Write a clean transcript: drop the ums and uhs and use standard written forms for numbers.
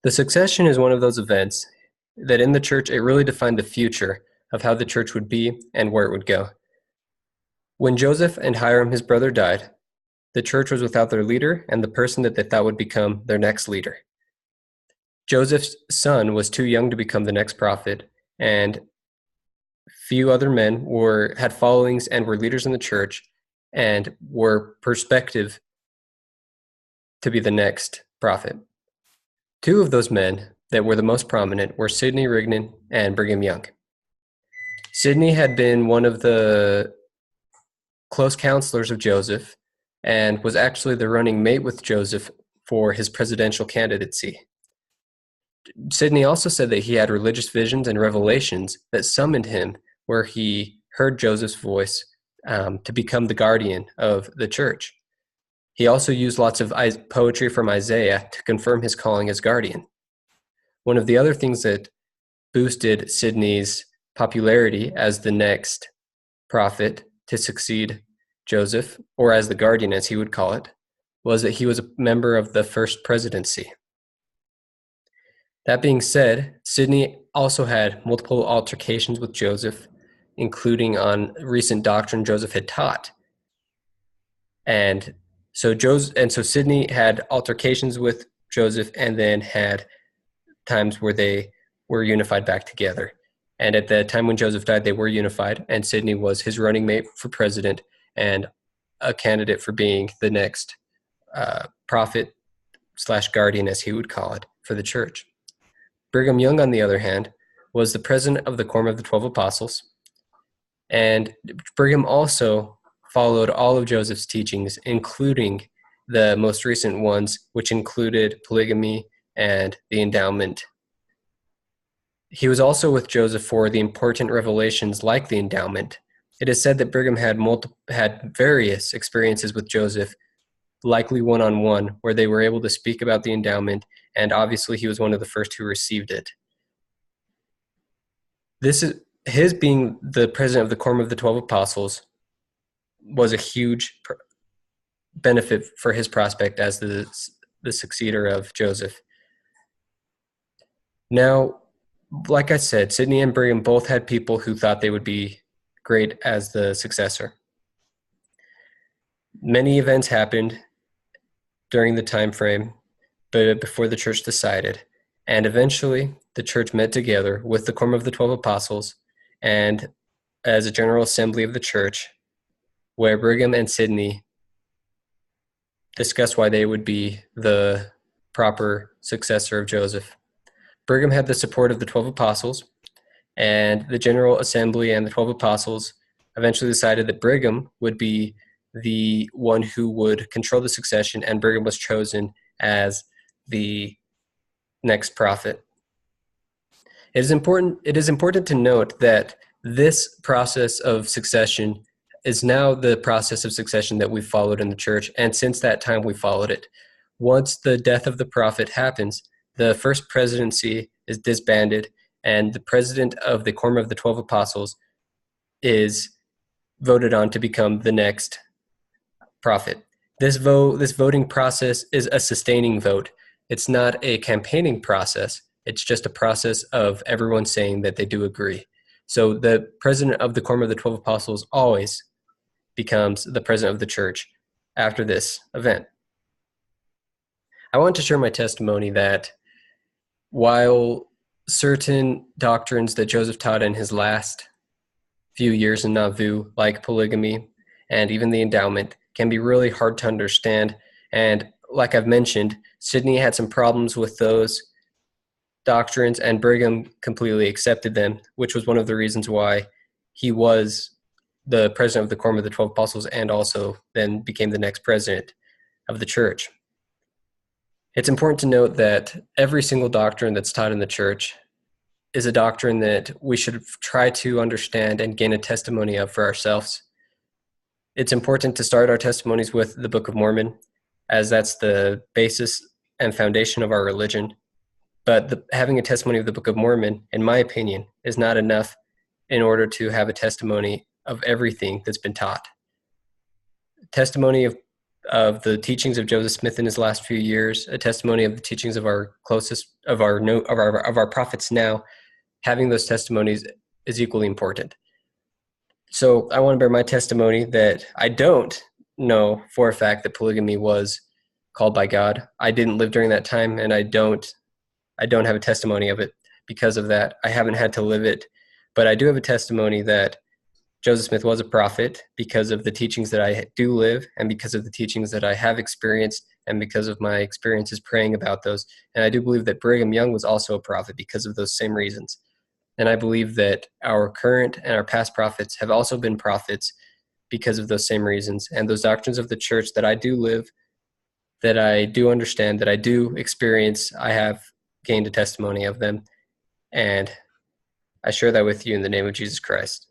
The succession is one of those events that in the church it really defined the future of how the church would be and where it would go. When Joseph and Hiram, his brother, died, the church was without their leader and the person that they thought would become their next leader. Joseph's son was too young to become the next prophet, and few other men had followings and were leaders in the church and were perspective to be the next prophet. Two of those men that were the most prominent were Sidney Rigdon and Brigham Young. Sidney had been one of the close counselors of Joseph and was actually the running mate with Joseph for his presidential candidacy. Sidney also said that he had religious visions and revelations that summoned him where he heard Joseph's voice to become the guardian of the church. He also used lots of poetry from Isaiah to confirm his calling as guardian. One of the other things that boosted Sidney's popularity as the next prophet to succeed Joseph, or as the guardian as he would call it, was that he was a member of the first presidency. That being said, Sidney also had multiple altercations with Joseph, including on recent doctrine Joseph had taught. And so Sidney had altercations with Joseph and then had times where they were unified back together. And at the time when Joseph died, they were unified, and Sidney was his running mate for president and a candidate for being the next prophet / guardian, as he would call it, for the church. Brigham Young, on the other hand, was the president of the Quorum of the 12 Apostles, and Brigham also followed all of Joseph's teachings, including the most recent ones, which included polygamy and the endowment. He was also with Joseph for the important revelations like the endowment. It is said that Brigham had various experiences with Joseph, likely one-on-one, where they were able to speak about the endowment, and obviously he was one of the first who received it. His being the president of the Quorum of the 12 Apostles was a huge benefit for his prospect as the successor of Joseph. Now, like I said, Sidney and Brigham both had people who thought they would be great as the successor. Many events happened during the time frame before the church decided, and eventually the church met together with the Quorum of the 12 Apostles and as a general assembly of the church, where Brigham and Sidney discussed why they would be the proper successor of Joseph. Brigham had the support of the 12 apostles, and the General Assembly and the 12 apostles eventually decided that Brigham would be the one who would control the succession, and Brigham was chosen as the next prophet. It is important to note that this process of succession is now the process of succession that we've followed in the church, and since that time we followed it. Once the death of the prophet happens, the first presidency is disbanded, and the president of the Quorum of the 12 Apostles is voted on to become the next prophet. This voting process is a sustaining vote. It's not a campaigning process. It's just a process of everyone saying that they do agree. So the president of the Quorum of the 12 Apostles always becomes the president of the church after this event. I want to share my testimony that while certain doctrines that Joseph taught in his last few years in Nauvoo, like polygamy and even the endowment, can be really hard to understand. And like I've mentioned, Sidney had some problems with those doctrines, and Brigham completely accepted them, which was one of the reasons why he was the president of the Quorum of the 12 Apostles and also then became the next president of the church. It's important to note that every single doctrine that's taught in the church is a doctrine that we should try to understand and gain a testimony of for ourselves. It's important to start our testimonies with the Book of Mormon, as that's the basis and foundation of our religion. But having a testimony of the Book of Mormon, in my opinion, is not enough in order to have a testimony of everything that's been taught. Testimony of of the teachings of Joseph Smith in his last few years, a testimony of the teachings of our prophets now. Having those testimonies is equally important. So I want to bear my testimony that I don't know for a fact that polygamy was called by God. I didn't live during that time, and I don't have a testimony of it because of that. I haven't had to live it, but I do have a testimony that Joseph Smith was a prophet because of the teachings that I do live, and because of the teachings that I have experienced, and because of my experiences praying about those. And I do believe that Brigham Young was also a prophet because of those same reasons. And I believe that our current and our past prophets have also been prophets because of those same reasons. And those doctrines of the church that I do live, that I do understand, that I do experience, I have gained a testimony of them. And I share that with you in the name of Jesus Christ.